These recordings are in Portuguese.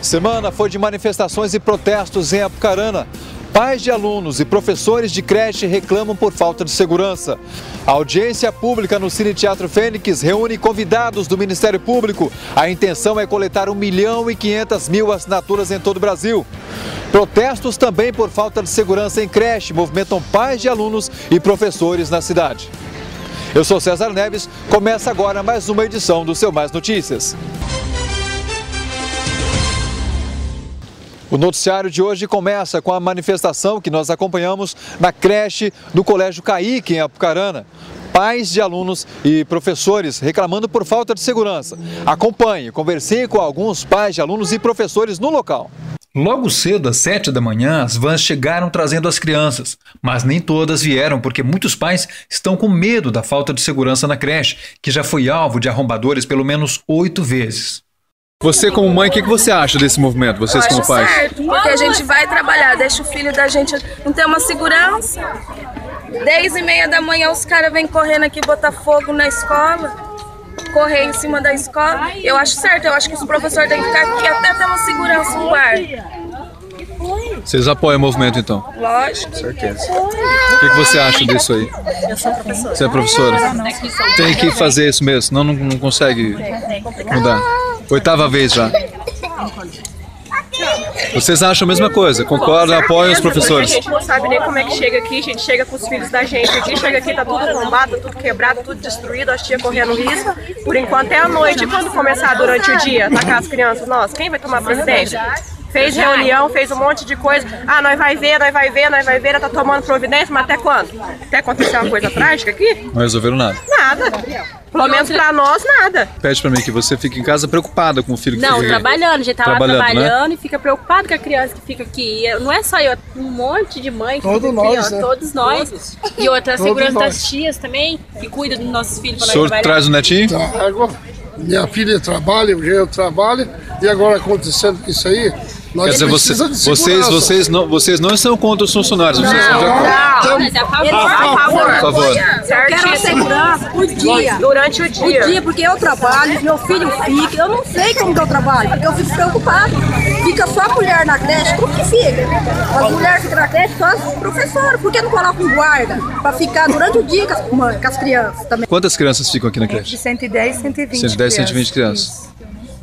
semana foi de manifestações e protestos em Apucarana. Pais de alunos e professores de creche reclamam por falta de segurança. A audiência pública no Cine Teatro Fênix reúne convidados do Ministério Público. A intenção é coletar 1.500.000 assinaturas em todo o Brasil. Protestos também por falta de segurança em creche movimentam pais de alunos e professores na cidade. Eu sou César Neves, começa agora mais uma edição do Seu Mais Notícias. O noticiário de hoje começa com a manifestação que nós acompanhamos na creche do Colégio Caique, em Apucarana. Pais de alunos e professores reclamando por falta de segurança. Acompanhe, conversei com alguns pais de alunos e professores no local. Logo cedo, às 7 da manhã, as vans chegaram trazendo as crianças, mas nem todas vieram porque muitos pais estão com medo da falta de segurança na creche, que já foi alvo de arrombadores pelo menos 8 vezes. Você como mãe, o que você acha desse movimento, vocês como pais? Certo, porque a gente vai trabalhar, deixa o filho da gente não ter uma segurança. 10h30 da manhã os caras vêm correndo aqui botar fogo na escola, correr em cima da escola. Eu acho certo, eu acho que os professores têm que ficar aqui até ter uma segurança, um guarda. Vocês apoiam o movimento então? Lógico. Certeza. O que você acha disso aí? Eu sou professora. Você é professora? Tem que fazer isso mesmo, senão não consegue mudar. 8ª vez já. Vocês acham a mesma coisa? Concordam, apoiam os professores? A gente não sabe nem como é que chega aqui, a gente chega com os filhos da gente. A gente chega aqui, tá tudo arrombado, tudo quebrado, tudo destruído, as tias correndo risco. Por enquanto é à noite. E quando começar durante o dia, tacar as crianças, nós, quem vai tomar providência? Fez reunião, fez um monte de coisa. Ah, nós vai ver, tá tomando providência, mas até quando? Até acontecer uma coisa trágica aqui? Não resolveram nada? Nada. Pelo menos pra nós, nada. Pede pra mim que você fique em casa preocupada com o filho que Não, fica trabalhando, a gente tá lá trabalhando, trabalhando, né? E fica preocupado com a criança que fica aqui. Não é só eu, um monte de mãe que fica aqui, nós, ó, né? todos nós. E outra, a segurança das tias também, que cuida dos nossos filhos O pra nós senhor trabalhar. traz o netinho? Tá, agora, minha filha trabalha, eu trabalho, e agora acontecendo isso aí, nós Quer dizer, precisamos de segurança. vocês não são contra os funcionários, vocês são de acordo. Mas é a favor. Por favor. Quero segurança por dia. Durante o dia. Por dia, porque eu trabalho, meu filho fica. Eu não sei como que eu trabalho, porque eu fico preocupado. Fica só a mulher na creche, como que fica? As mulheres ficam na creche, só as professoras. Por que não coloca um guarda para ficar durante o dia com as crianças também? Quantas crianças ficam aqui na creche? 110, 120 110, 120 crianças.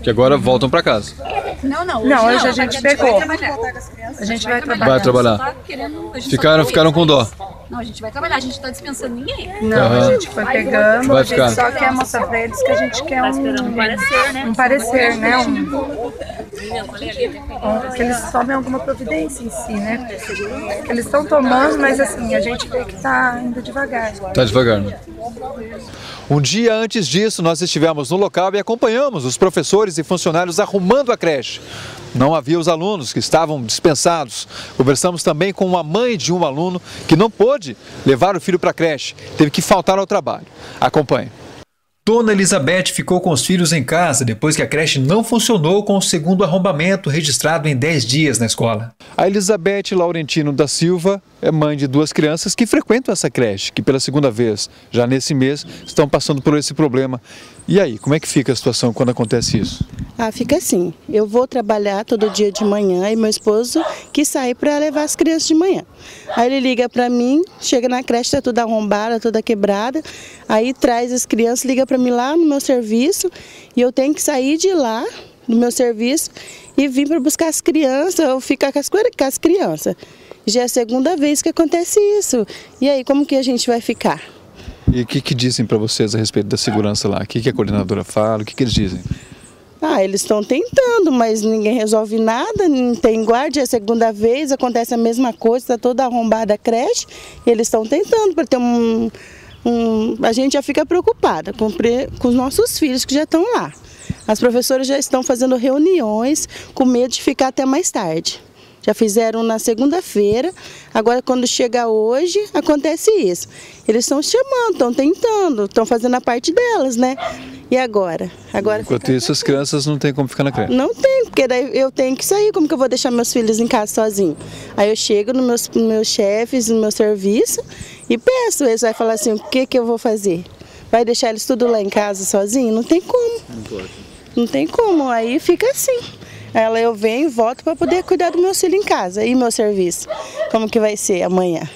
Que agora voltam para casa. Não, hoje a gente pegou. A gente vai trabalhar. Vai trabalhar. Ficaram com dó. Não, a gente vai trabalhar, a gente não tá dispensando ninguém. Não, a gente foi pegando, Vai a gente ficar. só quer mostrar pra eles que a gente quer um parecer, né? Que eles tomem alguma providência em si, né? Que eles estão tomando, mas assim, a gente vê que tá indo devagar. Tá devagar, né? Um dia antes disso, nós estivemos no local e acompanhamos os professores e funcionários arrumando a creche. Não havia os alunos que estavam dispensados. Conversamos também com uma mãe de um aluno que não pôde levar o filho para a creche, teve que faltar ao trabalho. Acompanhe. Dona Elizabeth ficou com os filhos em casa depois que a creche não funcionou com o segundo arrombamento registrado em 10 dias na escola. A Elizabeth Laurentino da Silva é mãe de 2 crianças que frequentam essa creche, que pela segunda vez, já nesse mês, estão passando por esse problema. E aí, como é que fica a situação quando acontece isso? Fica assim, eu vou trabalhar todo dia de manhã e meu esposo que sai para levar as crianças de manhã. Aí ele liga para mim, chega na creche, tá toda arrombada, toda quebrada, aí traz as crianças, liga para mim lá no meu serviço e eu tenho que sair de lá, do meu serviço, e vir para buscar as crianças, eu ficar com as crianças. Já é a segunda vez que acontece isso. E aí, como que a gente vai ficar? E o que dizem para vocês a respeito da segurança lá? O que a coordenadora fala? O que eles dizem? Eles estão tentando, mas ninguém resolve nada, não tem guarda, é a segunda vez, acontece a mesma coisa, está toda arrombada a creche, e eles estão tentando para ter a gente já fica preocupada com os nossos filhos que já estão lá. As professoras já estão fazendo reuniões com medo de ficar até mais tarde. Já fizeram na segunda-feira, agora quando chega hoje, acontece isso. Eles estão chamando, estão tentando, estão fazendo a parte delas, né? E agora? Enquanto isso, as crianças não têm como ficar na creche. Não tem, porque daí eu tenho que sair, como que eu vou deixar meus filhos em casa sozinho? Aí eu chego nos meus chefes, no meu serviço e peço, eles vão falar assim, o que eu vou fazer? Vai deixar eles tudo lá em casa sozinho? Não tem como. Não pode. Não tem como, aí fica assim. Eu venho e volto para poder cuidar do meu filho em casa e meu serviço. Como que vai ser amanhã?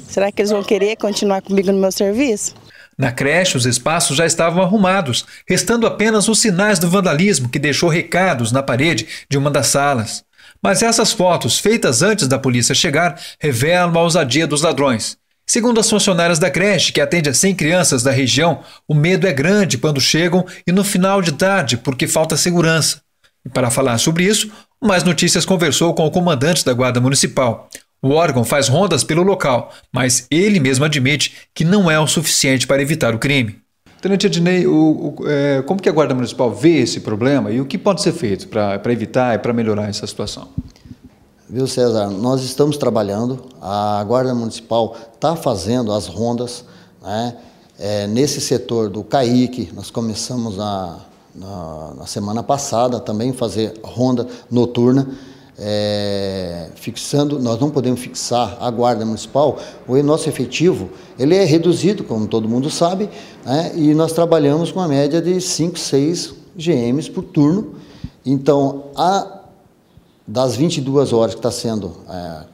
Será que eles vão querer continuar comigo no meu serviço? Na creche, os espaços já estavam arrumados, restando apenas os sinais do vandalismo que deixou recados na parede de uma das salas. Mas essas fotos, feitas antes da polícia chegar, revelam a ousadia dos ladrões. Segundo as funcionárias da creche, que atende a 100 crianças da região, o medo é grande quando chegam e no final de tarde, porque falta segurança. E para falar sobre isso, o Mais Notícias conversou com o comandante da Guarda Municipal. O órgão faz rondas pelo local, mas ele mesmo admite que não é o suficiente para evitar o crime. Tenente Ednei, como que a Guarda Municipal vê esse problema e o que pode ser feito para evitar e para melhorar essa situação? Viu, César, nós estamos trabalhando, a Guarda Municipal está fazendo as rondas, né? Nesse setor do CAIC, nós começamos na semana passada também fazer ronda noturna, fixando, nós não podemos fixar a Guarda Municipal, o nosso efetivo ele é reduzido, como todo mundo sabe, né? E nós trabalhamos com a média de 5, 6 GMs por turno. Então, das 22 horas que está sendo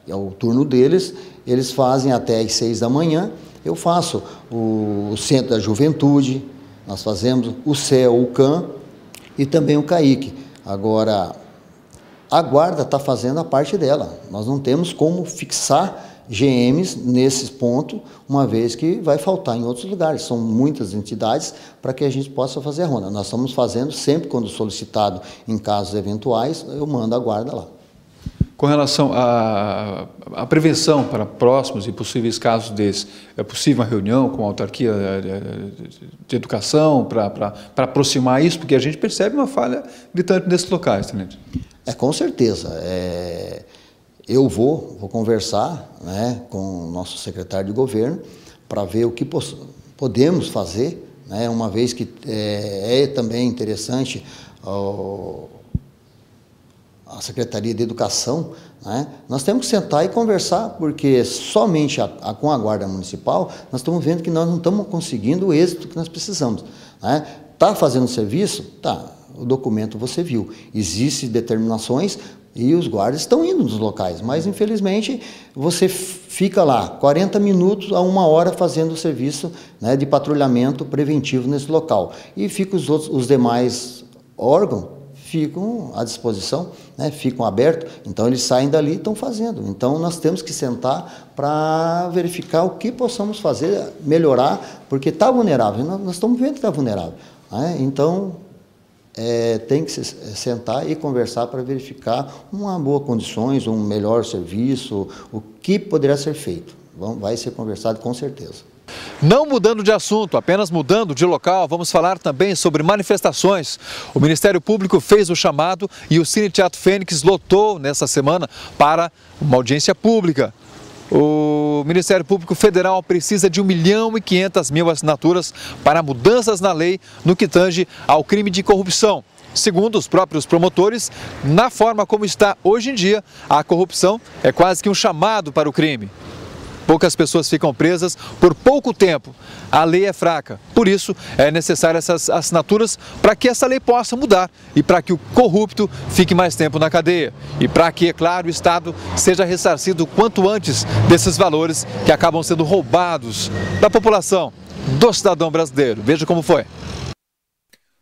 o turno deles, eles fazem até às 6 da manhã. Eu faço o Centro da Juventude, nós fazemos o CEL, o CAM e também o CAIC. Agora, a Guarda está fazendo a parte dela. Nós não temos como fixar GMs nesse ponto, uma vez que vai faltar em outros lugares. São muitas entidades para que a gente possa fazer a ronda. Nós estamos fazendo sempre, quando solicitado em casos eventuais, eu mando a Guarda lá. Com relação à prevenção para próximos e possíveis casos desses, é possível uma reunião com a autarquia de educação para aproximar isso? Porque a gente percebe uma falha gritante nesses locais, tenente. Com certeza. Eu vou conversar, né, com o nosso secretário de governo para ver o que podemos fazer, né, uma vez que é também interessante a Secretaria de Educação, né, nós temos que sentar e conversar, porque somente com a Guarda Municipal nós estamos vendo que nós não estamos conseguindo o êxito que nós precisamos. Né? Está fazendo serviço? Tá. O documento você viu. Existem determinações e os guardas estão indo nos locais, mas infelizmente você fica lá 40 minutos a 1 hora fazendo o serviço, né, de patrulhamento preventivo nesse local. E ficam os demais órgãos ficam à disposição, né, ficam abertos, então eles saem dali e estão fazendo. Então nós temos que sentar para verificar o que possamos fazer, melhorar, porque está vulnerável, nós estamos vendo que está vulnerável. Né? Então tem que se sentar e conversar para verificar uma boa condições, um melhor serviço, o que poderá ser feito. Vai ser conversado com certeza. Não mudando de assunto, apenas mudando de local, vamos falar também sobre manifestações. O Ministério Público fez o chamado e o Cine Teatro Fênix lotou nessa semana para uma audiência pública. O Ministério Público Federal precisa de 1.500.000 assinaturas para mudanças na lei no que tange ao crime de corrupção. Segundo os próprios promotores, na forma como está hoje em dia, a corrupção é quase que um chamado para o crime. Poucas pessoas ficam presas por pouco tempo. A lei é fraca, por isso é necessário essas assinaturas para que essa lei possa mudar e para que o corrupto fique mais tempo na cadeia. E para que, é claro, o Estado seja ressarcido quanto antes desses valores que acabam sendo roubados da população, do cidadão brasileiro. Veja como foi.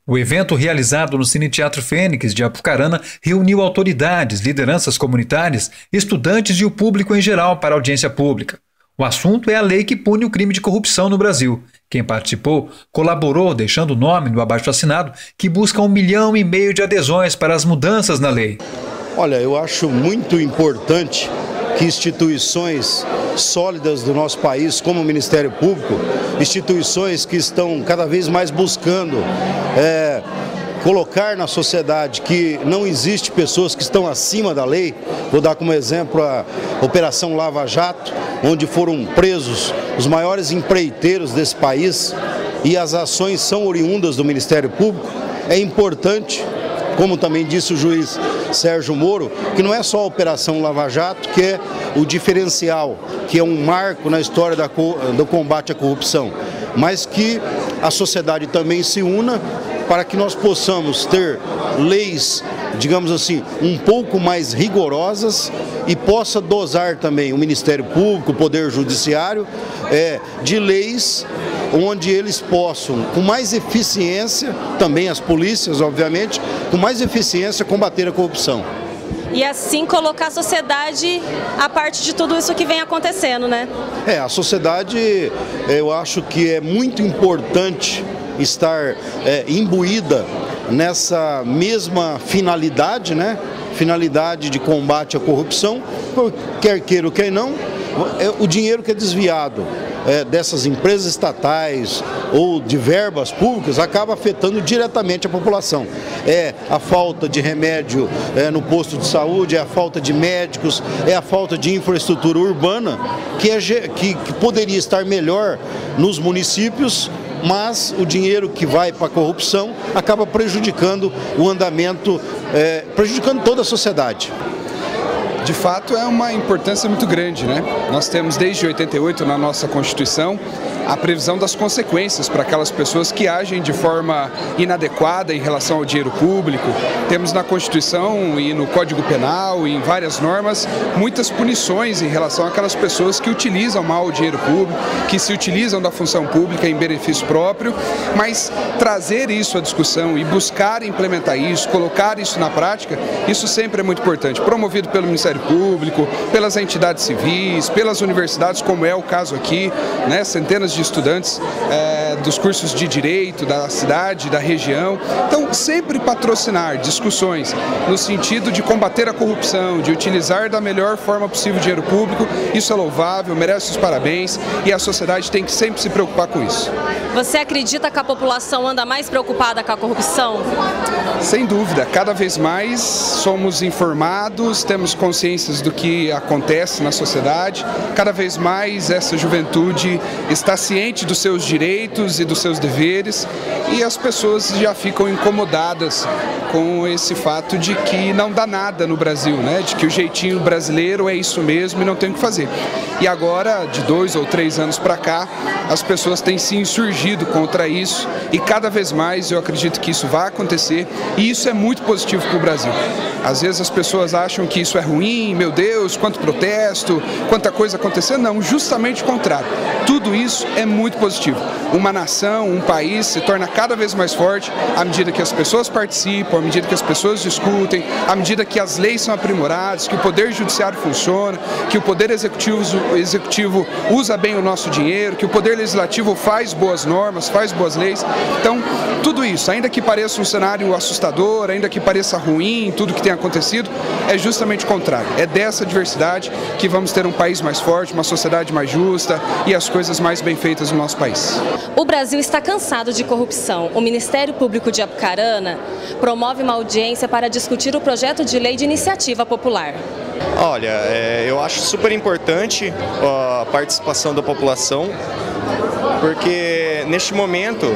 O evento realizado no Cine Teatro Fênix de Apucarana reuniu autoridades, lideranças comunitárias, estudantes e o público em geral para audiência pública. O assunto é a lei que pune o crime de corrupção no Brasil. Quem participou colaborou deixando o nome no abaixo-assinado que busca 1,5 milhão de adesões para as mudanças na lei. Olha, eu acho muito importante que instituições sólidas do nosso país, como o Ministério Público, instituições que estão cada vez mais buscando colocar na sociedade que não existe pessoas que estão acima da lei. Vou dar como exemplo a Operação Lava Jato, onde foram presos os maiores empreiteiros desse país e as ações são oriundas do Ministério Público. É importante, como também disse o juiz Sérgio Moro, que não é só a Operação Lava Jato que é o diferencial, que é um marco na história do combate à corrupção, mas que a sociedade também se una para que nós possamos ter leis digamos assim, um pouco mais rigorosas e possa dosar também o Ministério Público, o Poder Judiciário, de leis onde eles possam, com mais eficiência, também as polícias, obviamente, com mais eficiência combater a corrupção. E assim colocar a sociedade a parte de tudo isso que vem acontecendo, né? A sociedade, eu acho que é muito importante estar imbuída nessa mesma finalidade, né? Finalidade de combate à corrupção, quer queira ou quer não, o dinheiro que é desviado dessas empresas estatais ou de verbas públicas acaba afetando diretamente a população. É a falta de remédio no posto de saúde, é a falta de médicos, é a falta de infraestrutura urbana que poderia estar melhor nos municípios, mas o dinheiro que vai para a corrupção acaba prejudicando o andamento, prejudicando toda a sociedade. De fato, é uma importância muito grande, né? Nós temos desde 88 na nossa Constituição a previsão das consequências para aquelas pessoas que agem de forma inadequada em relação ao dinheiro público. Temos na Constituição e no Código Penal e em várias normas muitas punições em relação àquelas pessoas que utilizam mal o dinheiro público, que se utilizam da função pública em benefício próprio, mas trazer isso à discussão e buscar implementar isso, colocar isso na prática, isso sempre é muito importante. Promovido pelo Ministério Público, pelas entidades civis, pelas universidades, como é o caso aqui, né? Centenas de estudantes dos cursos de Direito da cidade, da região. Então, sempre patrocinar discussões no sentido de combater a corrupção, de utilizar da melhor forma possível o dinheiro público, isso é louvável, merece os parabéns e a sociedade tem que sempre se preocupar com isso. Você acredita que a população anda mais preocupada com a corrupção? Sem dúvida, cada vez mais somos informados, temos consciências do que acontece na sociedade, cada vez mais essa juventude está ciente dos seus direitos e dos seus deveres e as pessoas já ficam incomodadas com esse fato de que não dá nada no Brasil, né? De que o jeitinho brasileiro é isso mesmo e não tem o que fazer. E agora, de 2 ou 3 anos para cá, as pessoas têm se insurgido contra isso e cada vez mais eu acredito que isso vai acontecer e isso é muito positivo para o Brasil. Às vezes as pessoas acham que isso é ruim, meu Deus, quanto protesto, quanta coisa acontecendo. Não, justamente o contrário. Tudo isso é muito positivo. Uma nação, um país se torna cada vez mais forte à medida que as pessoas participam, à medida que as pessoas discutem, à medida que as leis são aprimoradas, que o poder judiciário funciona, que o poder executivo usa bem o nosso dinheiro, que o poder legislativo faz boas normas, faz boas leis. Então, tudo isso, ainda que pareça um cenário assustador, ainda que pareça ruim, tudo que tem acontecido, é justamente o contrário. É dessa diversidade que vamos ter um país mais forte, uma sociedade mais justa e as coisas mais bem feitas no nosso país. O Brasil está cansado de corrupção. O Ministério Público de Apucarana promove uma audiência para discutir o projeto de lei de iniciativa popular. Olha, eu acho super importante a participação da população, porque neste momento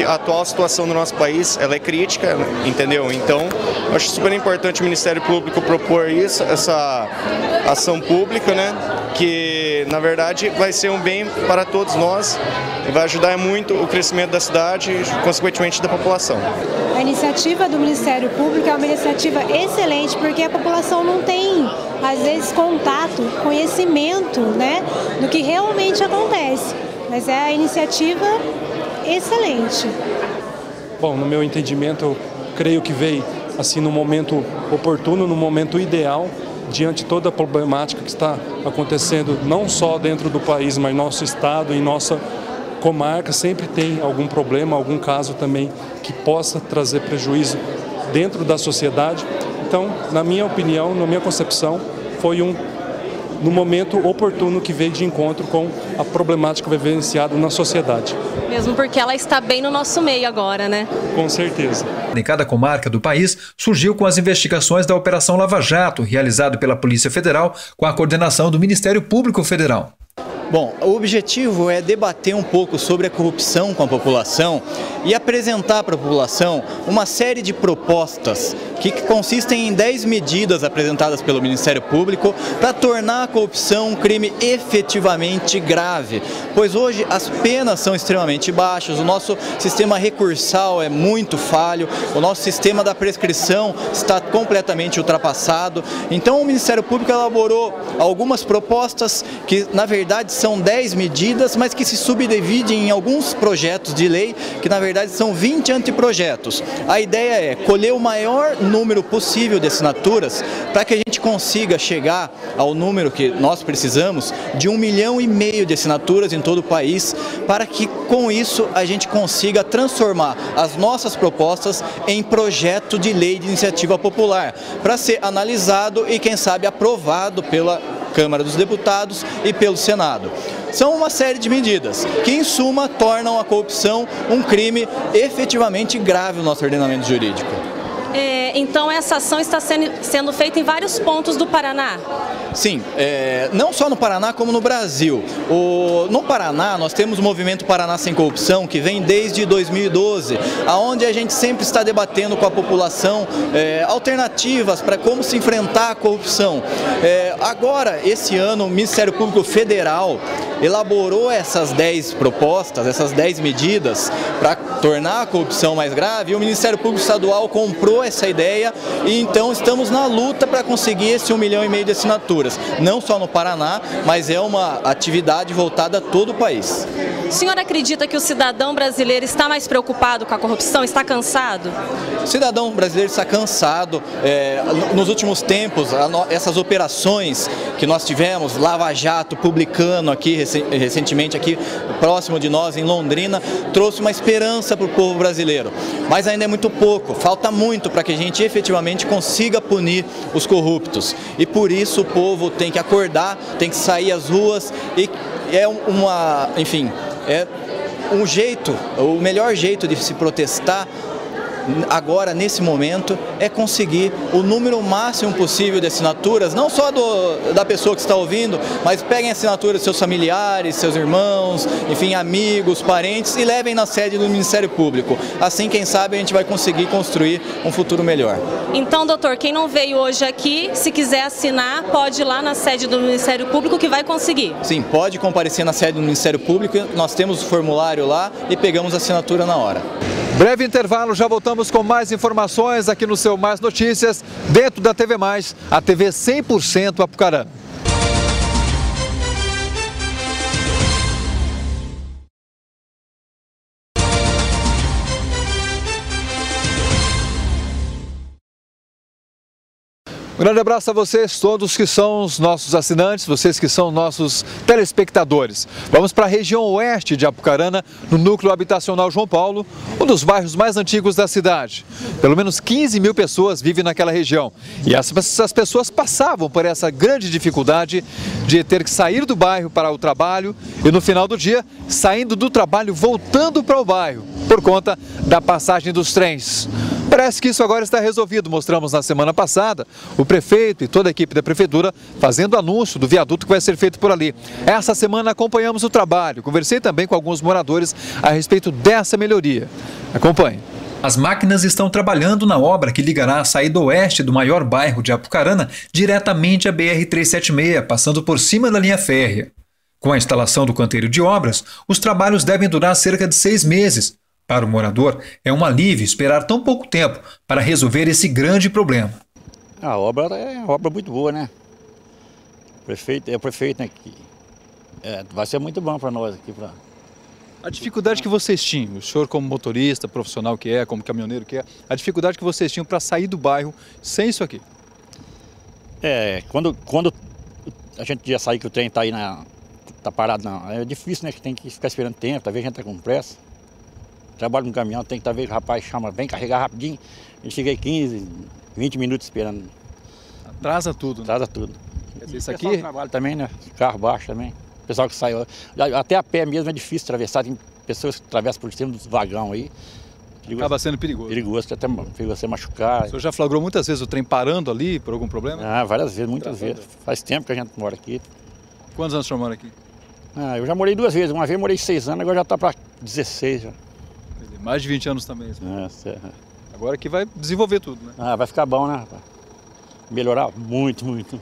a atual situação do nosso país ela é crítica, entendeu? Então, eu acho super importante o Ministério Público propor isso, essa ação pública, né? Que na verdade vai ser um bem para todos nós e vai ajudar muito o crescimento da cidade e, consequentemente, da população. A iniciativa do Ministério Público é uma iniciativa excelente porque a população não tem, às vezes, contato, conhecimento, né, do que realmente acontece. Mas é a iniciativa excelente. Bom, no meu entendimento, eu creio que veio assim no momento oportuno, no momento ideal, diante de toda a problemática que está acontecendo, não só dentro do país, mas nosso estado e nossa comarca sempre tem algum problema, algum caso também que possa trazer prejuízo dentro da sociedade. Então, na minha opinião, na minha concepção, foi no momento oportuno que veio de encontro com a problemática vivenciada na sociedade. Mesmo porque ela está bem no nosso meio agora, né? Com certeza. Em cada comarca do país surgiu com as investigações da Operação Lava Jato, realizado pela Polícia Federal com a coordenação do Ministério Público Federal. Bom, o objetivo é debater um pouco sobre a corrupção com a população e apresentar para a população uma série de propostas que consistem em 10 medidas apresentadas pelo Ministério Público para tornar a corrupção um crime efetivamente grave, pois hoje as penas são extremamente baixas, o nosso sistema recursal é muito falho, o nosso sistema da prescrição está completamente ultrapassado. Então o Ministério Público elaborou algumas propostas que na verdade são 10 medidas, mas que se subdividem em alguns projetos de lei, que na verdade são 20 anteprojetos. A ideia é colher o maior número possível de assinaturas para que a gente consiga chegar ao número que nós precisamos de 1,5 milhão de assinaturas em todo o país, para que com isso a gente consiga transformar as nossas propostas em projeto de lei de iniciativa popular, para ser analisado e quem sabe aprovado pela Câmara dos Deputados e pelo Senado. São uma série de medidas que, em suma, tornam a corrupção um crime efetivamente grave no nosso ordenamento jurídico. Então essa ação está sendo feita em vários pontos do Paraná? Sim, não só no Paraná como no Brasil. No Paraná nós temos o movimento Paraná Sem Corrupção, que vem desde 2012, onde a gente sempre está debatendo com a população alternativas para como se enfrentar a corrupção. Agora, esse ano, o Ministério Público Federal elaborou essas 10 propostas, essas 10 medidas para tornar a corrupção mais grave, e o Ministério Público Estadual comprou essa ideia e então estamos na luta para conseguir esse 1,5 milhão de assinaturas, não só no Paraná, mas é uma atividade voltada a todo o país. O senhor acredita que o cidadão brasileiro está mais preocupado com a corrupção, está cansado? O cidadão brasileiro está cansado. Nos últimos tempos, essas operações que nós tivemos, Lava Jato, Publicano, aqui recentemente, aqui próximo de nós, em Londrina, trouxe uma esperança para o povo brasileiro. Mas ainda é muito pouco, falta muito para que a gente efetivamente consiga punir os corruptos. E por isso o povo tem que acordar, tem que sair às ruas e é um jeito, o melhor jeito de se protestar agora, nesse momento, é conseguir o número máximo possível de assinaturas, não só da pessoa que está ouvindo, mas peguem assinaturas dos seus familiares, seus irmãos, enfim, amigos, parentes, e levem na sede do Ministério Público. Assim, quem sabe, a gente vai conseguir construir um futuro melhor. Então, doutor, quem não veio hoje aqui, se quiser assinar, pode ir lá na sede do Ministério Público que vai conseguir. Sim, pode comparecer na sede do Ministério Público, nós temos o formulário lá e pegamos a assinatura na hora. Breve intervalo, já voltamos com mais informações aqui no seu Mais Notícias, dentro da TV Mais, a TV 100% Apucarana. Um grande abraço a vocês, todos que são os nossos assinantes, vocês que são nossos telespectadores. Vamos para a região oeste de Apucarana, no núcleo habitacional João Paulo, um dos bairros mais antigos da cidade. Pelo menos 15 mil pessoas vivem naquela região. E essas pessoas passavam por essa grande dificuldade de ter que sair do bairro para o trabalho e no final do dia, saindo do trabalho, voltando para o bairro, por conta da passagem dos trens. Parece que isso agora está resolvido. Mostramos na semana passada o prefeito e toda a equipe da prefeitura fazendo anúncio do viaduto que vai ser feito por ali. Essa semana acompanhamos o trabalho. Conversei também com alguns moradores a respeito dessa melhoria. Acompanhe. As máquinas estão trabalhando na obra que ligará a saída oeste do maior bairro de Apucarana diretamente à BR-376, passando por cima da linha férrea. Com a instalação do canteiro de obras, os trabalhos devem durar cerca de 6 meses. Para o morador, é um alívio esperar tão pouco tempo para resolver esse grande problema. A obra é uma obra muito boa, né? O prefeito, né? Vai ser muito bom para nós aqui. A dificuldade que vocês tinham, o senhor como motorista, profissional que é, como caminhoneiro que é, a dificuldade que vocês tinham para sair do bairro sem isso aqui? Quando a gente ia sair que o trem está aí, tá parado, não, é difícil, né? Que tem que ficar esperando tempo, talvez a gente está com pressa. Trabalho no caminhão, tem que talvez o rapaz chama, vem carregar rapidinho. Eu cheguei 15, 20 minutos esperando. Atrasa tudo, né? Atrasa tudo. Quer dizer, isso aqui trabalho também, né? Carro baixo também. O pessoal que saiu, até a pé mesmo é difícil atravessar, tem pessoas que atravessam por cima dos vagão aí. Perigoso. Acaba sendo perigoso. Perigoso, até você machucar. O senhor já flagrou muitas vezes o trem parando ali por algum problema? Várias vezes, muitas vezes. Faz tempo que a gente mora aqui. Quantos anos o senhor mora aqui? Eu já morei 2 vezes, uma vez morei 6 anos, agora já está para 16 já. Mais de 20 anos também. Agora que vai desenvolver tudo, né? Vai ficar bom, né? Melhorar muito, muito.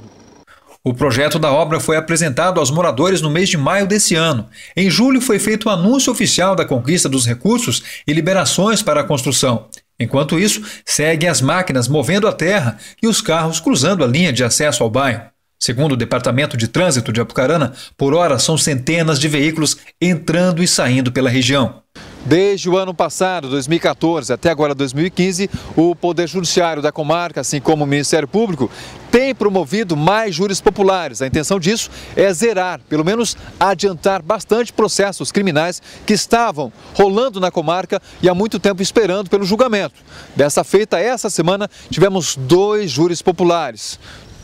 O projeto da obra foi apresentado aos moradores no mês de maio desse ano. Em julho foi feito o anúncio oficial da conquista dos recursos e liberações para a construção. Enquanto isso, seguem as máquinas movendo a terra e os carros cruzando a linha de acesso ao bairro. Segundo o Departamento de Trânsito de Apucarana, por hora são centenas de veículos entrando e saindo pela região. Desde o ano passado, 2014, até agora 2015, o Poder Judiciário da comarca, assim como o Ministério Público, tem promovido mais júris populares. A intenção disso é zerar, pelo menos adiantar bastante processos criminais que estavam rolando na comarca e há muito tempo esperando pelo julgamento. Dessa feita, essa semana, tivemos 2 júris populares,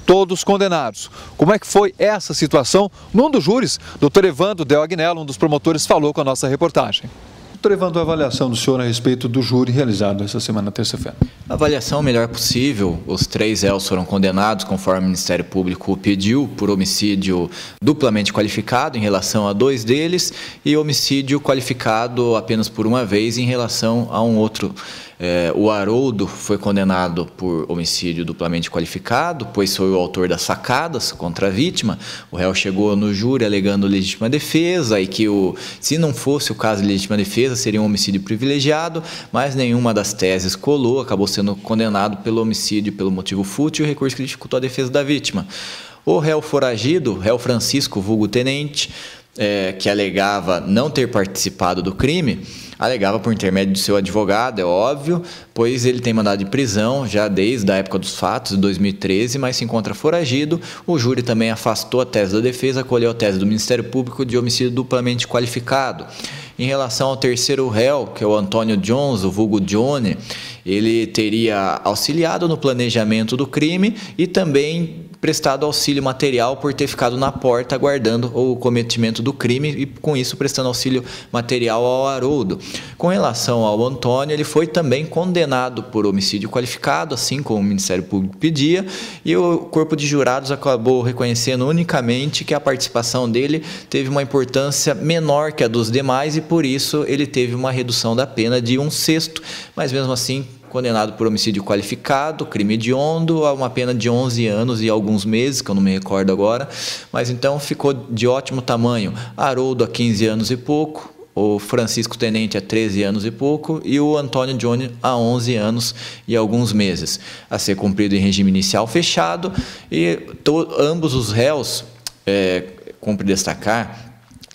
todos condenados. Como é que foi essa situação? Num dos júris, Dr. Evandro Del Agnello, um dos promotores, falou com a nossa reportagem. Doutor Evandro, a avaliação do senhor a respeito do júri realizado essa semana, terça-feira? A avaliação o melhor possível. Os 3 réus foram condenados, conforme o Ministério Público pediu, por homicídio duplamente qualificado em relação a 2 deles e homicídio qualificado apenas por uma vez em relação a um outro. O Haroldo foi condenado por homicídio duplamente qualificado, pois foi o autor das facadas contra a vítima. O réu chegou no júri alegando legítima defesa e que, se não fosse o caso de legítima defesa, seria um homicídio privilegiado, mas nenhuma das teses colou, acabou sendo condenado pelo homicídio pelo motivo fútil e o recurso que dificultou a defesa da vítima. O réu foragido, réu Francisco, vulgo tenente, que alegava não ter participado do crime, alegava por intermédio do seu advogado, é óbvio, pois ele tem mandado de prisão já desde a época dos fatos, de 2013, mas se encontra foragido. O júri também afastou a tese da defesa, acolheu a tese do Ministério Público de homicídio duplamente qualificado. Em relação ao terceiro réu, que é o Antônio Jones, o vulgo Johnny, ele teria auxiliado no planejamento do crime e também prestado auxílio material por ter ficado na porta aguardando o cometimento do crime e, com isso, prestando auxílio material ao Haroldo. Com relação ao Antônio, ele foi também condenado por homicídio qualificado, assim como o Ministério Público pedia, e o corpo de jurados acabou reconhecendo unicamente que a participação dele teve uma importância menor que a dos demais e, por isso, ele teve uma redução da pena de 1/6, mas mesmo assim condenado por homicídio qualificado, crime hediondo, a uma pena de 11 anos e alguns meses, que eu não me recordo agora, mas então ficou de ótimo tamanho. Haroldo a 15 anos e pouco, o Francisco Tenente a 13 anos e pouco e o Antônio Johnny a 11 anos e alguns meses, a ser cumprido em regime inicial fechado, e ambos os réus, cumpre destacar,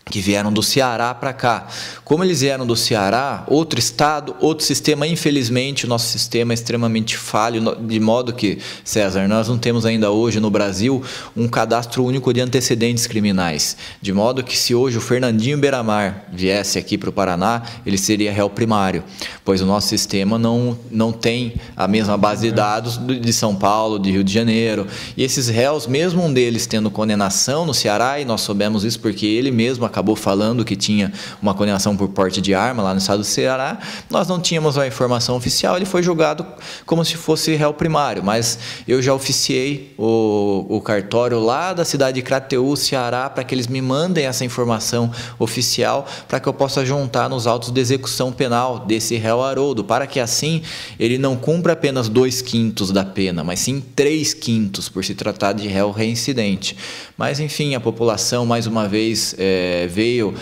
que vieram do Ceará para cá. Como eles vieram do Ceará, outro estado, outro sistema, infelizmente o nosso sistema é extremamente falho, de modo que, César, nós não temos ainda hoje no Brasil um cadastro único de antecedentes criminais, de modo que se hoje o Fernandinho Beiramar viesse aqui para o Paraná, ele seria réu primário, pois o nosso sistema não tem a mesma base de dados de São Paulo, de Rio de Janeiro, e esses réus, mesmo um deles tendo condenação no Ceará, e nós soubemos isso porque ele mesmo acabou falando que tinha uma condenação por porte de arma lá no estado do Ceará, nós não tínhamos a informação oficial, ele foi julgado como se fosse réu primário, mas eu já oficiei o cartório lá da cidade de Crateús, Ceará, para que eles me mandem essa informação oficial, para que eu possa juntar nos autos de execução penal desse réu Haroldo, para que assim ele não cumpra apenas 2/5 da pena, mas sim 3/5, por se tratar de réu reincidente. Mas enfim, a população mais uma vez veio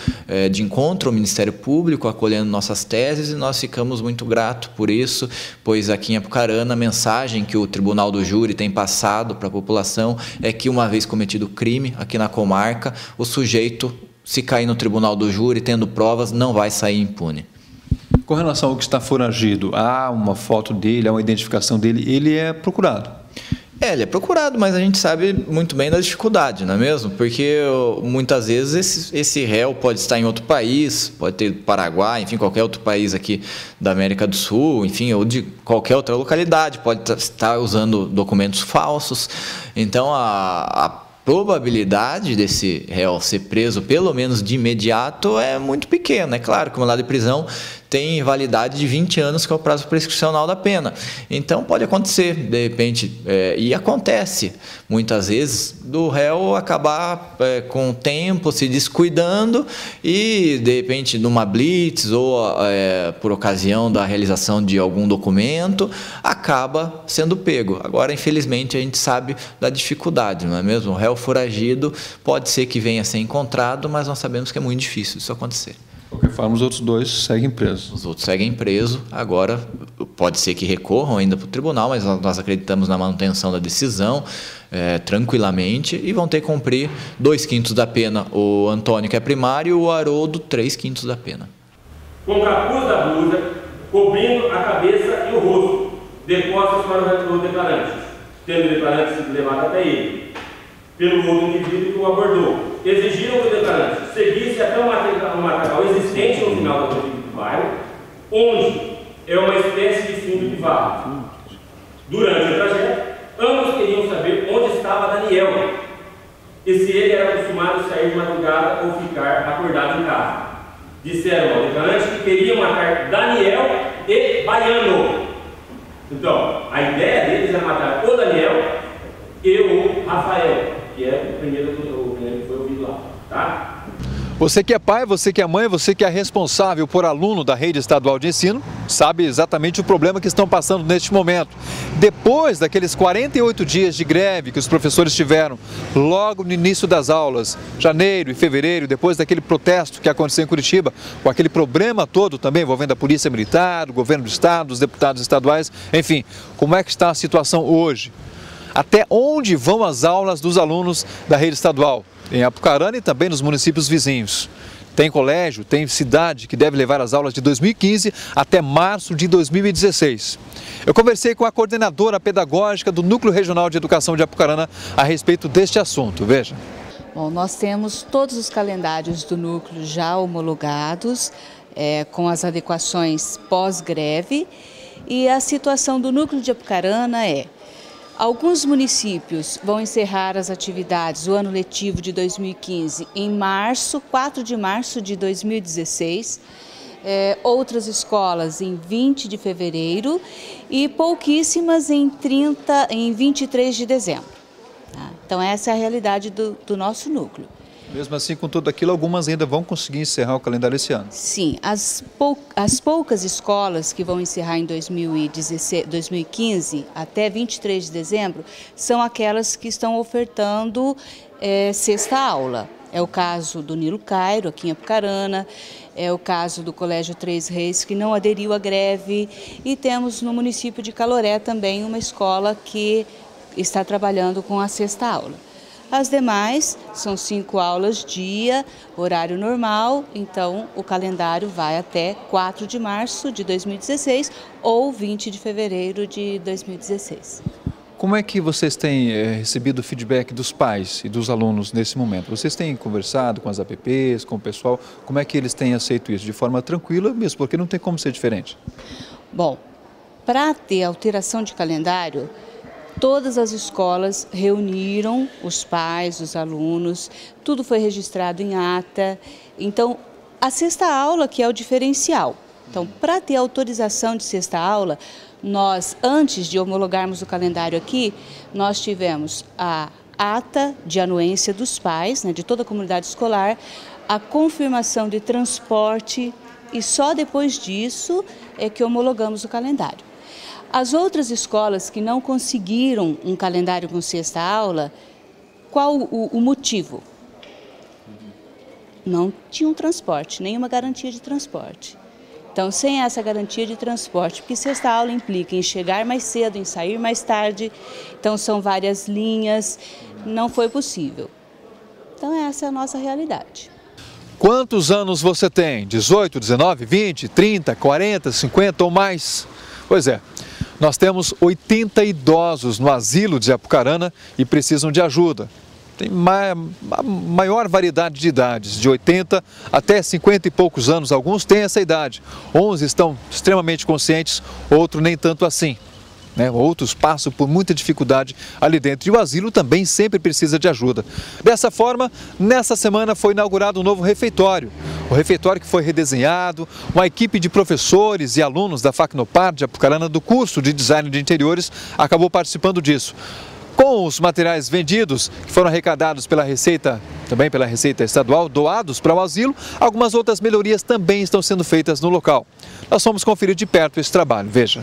de encontro ao Ministério Público, acolhendo nossas teses, e nós ficamos muito gratos por isso, pois aqui em Apucarana a mensagem que o Tribunal do Júri tem passado para a população é que, uma vez cometido crime aqui na comarca, o sujeito, se cair no Tribunal do Júri tendo provas, não vai sair impune. Com relação ao que está foragido, há uma foto dele, há uma identificação dele, ele é procurado? Ele é procurado, mas a gente sabe muito bem da dificuldade, não é mesmo? Porque muitas vezes esse réu pode estar em outro país, pode ter Paraguai, enfim, qualquer outro país aqui da América do Sul, enfim, ou de qualquer outra localidade, pode estar usando documentos falsos. Então, a probabilidade desse réu ser preso, pelo menos de imediato, é muito pequena. É claro que o mandado de prisão tem validade de 20 anos, que é o prazo prescricional da pena. Então pode acontecer, de repente, e acontece muitas vezes, do réu acabar com o tempo se descuidando e, de repente, numa blitz ou por ocasião da realização de algum documento, acaba sendo pego. Agora, infelizmente, a gente sabe da dificuldade, não é mesmo? O réu foragido pode ser que venha a ser encontrado, mas nós sabemos que é muito difícil isso acontecer. De qualquer forma, os outros dois seguem presos. Os outros seguem presos. Agora, pode ser que recorram ainda para o tribunal, mas nós acreditamos na manutenção da decisão tranquilamente, e vão ter que cumprir 2/5 da pena o Antônio, que é primário, e o Haroldo, 3/5 da pena. Com capuz da blusa, cobrindo a cabeça e o rosto, depósitos para o declarante, tendo o declarante sido levado até ele, pelo outro indivíduo que o abordou. Exigiram que o declarante seguisse até um matagal existente no final da rodovia do bairro, onde é uma espécie de fundo de vaga. Durante o trajeto, ambos queriam saber onde estava Daniel e se ele era acostumado a sair de madrugada ou ficar acordado em casa. Disseram ao declarante que queriam matar Daniel e Baiano. Então, a ideia deles é matar o Daniel e o Rafael, que é o primeiro que foi ouvido lá, tá? Você que é pai, você que é mãe, você que é responsável por aluno da rede estadual de ensino, sabe exatamente o problema que estão passando neste momento. Depois daqueles 48 dias de greve que os professores tiveram, logo no início das aulas, janeiro e fevereiro, depois daquele protesto que aconteceu em Curitiba, com aquele problema todo também envolvendo a Polícia Militar, o governo do estado, os deputados estaduais, enfim, como é que está a situação hoje? Até onde vão as aulas dos alunos da rede estadual? Em Apucarana e também nos municípios vizinhos. Tem colégio, tem cidade que deve levar as aulas de 2015 até março de 2016. Eu conversei com a coordenadora pedagógica do Núcleo Regional de Educação de Apucarana a respeito deste assunto. Veja. Bom, nós temos todos os calendários do núcleo já homologados, com as adequações pós-greve, e a situação do núcleo de Apucarana é: alguns municípios vão encerrar as atividades, o ano letivo de 2015, em março, 4 de março de 2016, outras escolas em 20 de fevereiro e pouquíssimas em 23 de dezembro. Tá? Então essa é a realidade do nosso núcleo. Mesmo assim, com tudo aquilo, algumas ainda vão conseguir encerrar o calendário esse ano. Sim, as poucas escolas que vão encerrar em 2015 até 23 de dezembro são aquelas que estão ofertando sexta aula. É o caso do Nilo Cairo, aqui em Apucarana, é o caso do Colégio Três Reis, que não aderiu à greve, e temos no município de Caloré também uma escola que está trabalhando com a sexta aula. As demais são 5 aulas dia, horário normal, então o calendário vai até 4 de março de 2016 ou 20 de fevereiro de 2016. Como é que vocês têm recebido o feedback dos pais e dos alunos nesse momento? Vocês têm conversado com as APPs, com o pessoal? Como é que eles têm aceito isso? De forma tranquila mesmo, porque não tem como ser diferente. Bom, para ter alteração de calendário, todas as escolas reuniram os pais, os alunos, tudo foi registrado em ata. Então, a sexta aula que é o diferencial. Então, para ter autorização de sexta aula, nós, antes de homologarmos o calendário aqui, nós tivemos a ata de anuência dos pais, né, de toda a comunidade escolar, a confirmação de transporte, e só depois disso é que homologamos o calendário. As outras escolas que não conseguiram um calendário com sexta aula, qual o motivo? Não tinham transporte, nenhuma garantia de transporte. Então, sem essa garantia de transporte, porque sexta aula implica em chegar mais cedo, em sair mais tarde, então são várias linhas, não foi possível. Então, essa é a nossa realidade. Quantos anos você tem? 18, 19, 20, 30, 40, 50 ou mais? Pois é. Nós temos 80 idosos no asilo de Apucarana e precisam de ajuda. Tem maior variedade de idades, de 80 até 50 e poucos anos. Alguns têm essa idade. 11 estão extremamente conscientes, outros nem tanto assim. Outros passam por muita dificuldade ali dentro. E o asilo também sempre precisa de ajuda. Dessa forma, nessa semana foi inaugurado um novo refeitório. O refeitório que foi redesenhado, uma equipe de professores e alunos da Facnopar de Apucarana do curso de Design de Interiores acabou participando disso. Com os materiais vendidos, que foram arrecadados pela Receita, também pela Receita Estadual, doados para o asilo, algumas outras melhorias também estão sendo feitas no local. Nós fomos conferir de perto esse trabalho, veja.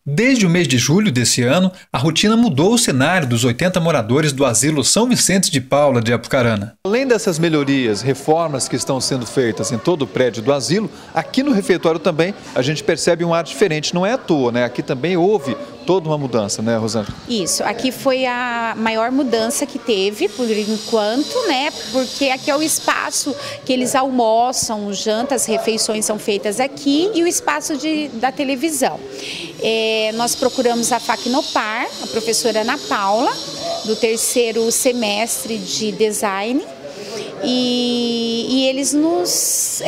Desde o mês de julho desse ano, a rotina mudou o cenário dos 80 moradores do asilo São Vicente de Paula de Apucarana. Além dessas melhorias, reformas que estão sendo feitas em todo o prédio do asilo, aqui no refeitório também a gente percebe um ar diferente. Não é à toa, né? Aqui também houve toda uma mudança, né, Rosângela? Isso, aqui foi a maior mudança que teve, por enquanto, né? Porque aqui é o espaço que eles almoçam, jantas, refeições são feitas aqui e o espaço da televisão. Nós procuramos a Facnopar, a professora Ana Paula, do 3º semestre de design, e eles nos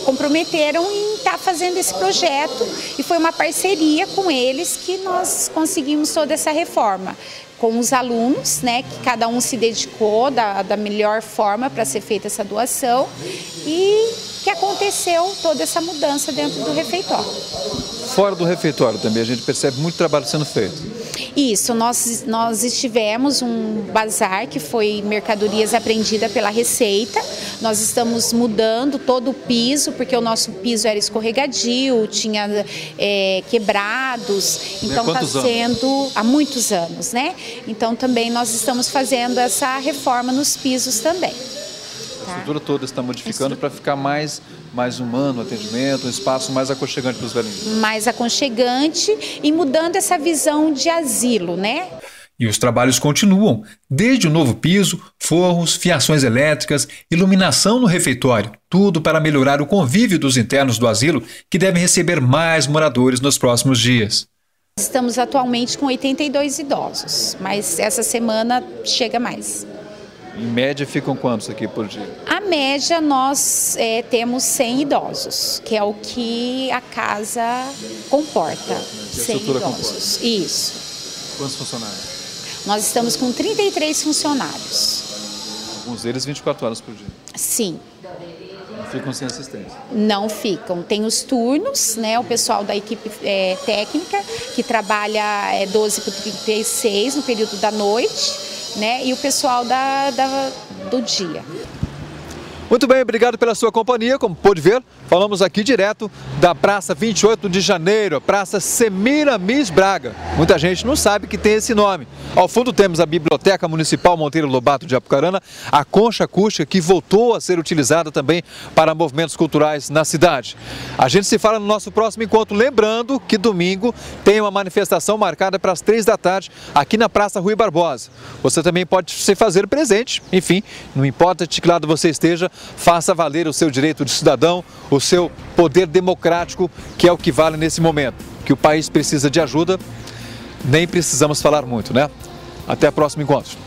comprometeram em estar fazendo esse projeto e foi uma parceria com eles que nós conseguimos toda essa reforma. Com os alunos, né, que cada um se dedicou da melhor forma para ser feita essa doação e que aconteceu toda essa mudança dentro do refeitório. Fora do refeitório também a gente percebe muito trabalho sendo feito. Isso, nós estivemos um bazar que foi mercadorias apreendidas pela Receita. Nós estamos mudando todo o piso, porque o nosso piso era escorregadio, tinha quebrados. Então está sendo há muitos anos, né? Então também nós estamos fazendo essa reforma nos pisos também. A estrutura toda está modificando para ficar mais humano o atendimento, um espaço mais aconchegante para os velhinhos. Mais aconchegante e mudando essa visão de asilo, né? E os trabalhos continuam, desde o novo piso, forros, fiações elétricas, iluminação no refeitório, tudo para melhorar o convívio dos internos do asilo, que devem receber mais moradores nos próximos dias. Estamos atualmente com 82 idosos, mas essa semana chega mais. Em média, ficam quantos aqui por dia? A média, nós temos 100 idosos, que é o que a casa comporta. 100 idosos. Comporta. Isso. Quantos funcionários? Nós estamos com 33 funcionários. Alguns deles 24 horas por dia? Sim. Não ficam sem assistência? Não ficam. Tem os turnos, né? O pessoal da equipe técnica, que trabalha 12 por 36 no período da noite. Né? E o pessoal do dia. Muito bem, obrigado pela sua companhia. Como pôde ver, falamos aqui direto da Praça 28 de Janeiro, a Praça Semiramis Braga. Muita gente não sabe que tem esse nome. Ao fundo temos a Biblioteca Municipal Monteiro Lobato de Apucarana, a concha acústica que voltou a ser utilizada também para movimentos culturais na cidade. A gente se fala no nosso próximo encontro, lembrando que domingo tem uma manifestação marcada para as 3 da tarde aqui na Praça Rui Barbosa. Você também pode se fazer presente, enfim, não importa de que lado você esteja, faça valer o seu direito de cidadão, o seu poder democrático, que é o que vale nesse momento. Que o país precisa de ajuda, nem precisamos falar muito, né? Até o próximo encontro.